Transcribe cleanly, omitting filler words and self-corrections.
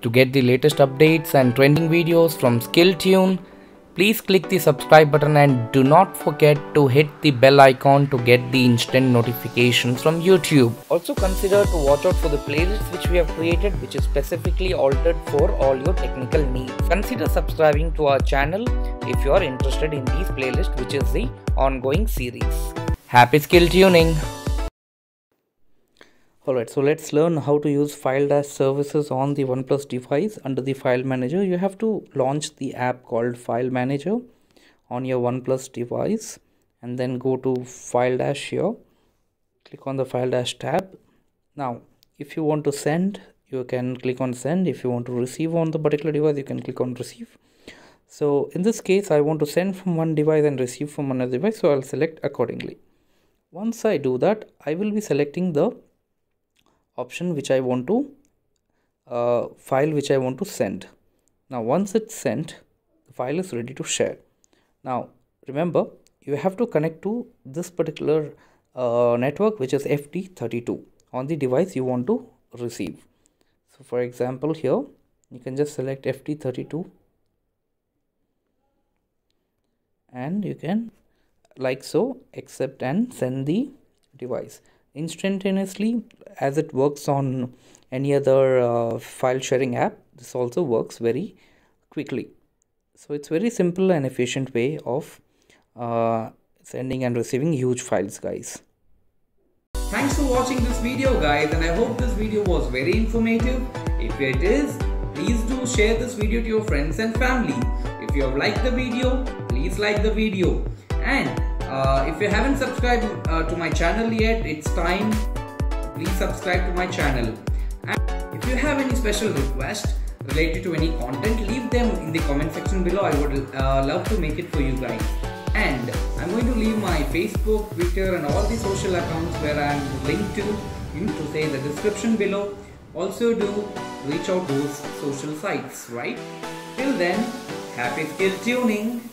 To get the latest updates and trending videos from SkillTune, please click the subscribe button and do not forget to hit the bell icon to get the instant notifications from YouTube. Also consider to watch out for the playlists which we have created, which is specifically altered for all your technical needs. Consider subscribing to our channel if you are interested in these playlists, which is the ongoing series. Happy SkillTuning! Alright, so let's learn how to use FileDash services on the OnePlus device. Under the File Manager, you have to launch the app called File Manager on your OnePlus device and then go to FileDash here. Click on the FileDash tab. Now, if you want to send, you can click on send. If you want to receive on the particular device, you can click on receive. So in this case, I want to send from one device and receive from another device, so I'll select accordingly. Once I do that, I will be selecting the option which I want to file which I want to send. Now once it's sent, the file is ready to share. Now remember, you have to connect to this particular network, which is FT32 on the device you want to receive. So for example, here you can just select FT32 and you can, like so, accept and send the device instantaneously. As it works on any other file sharing app, this also works very quickly. So it's very simple and efficient way of sending and receiving huge files, guys. Thanks for watching this video, guys, and I hope this video was very informative. If it is, please do share this video to your friends and family. If you have liked the video, please like the video, and if you haven't subscribed to my channel yet, it's time. Please subscribe to my channel. And if you have any special request related to any content, leave them in the comment section below. I would love to make it for you guys. And I'm going to leave my Facebook, Twitter and all the social accounts where I'm linked to say the description below. Also do reach out those social sites, right? Till then, happy skill tuning!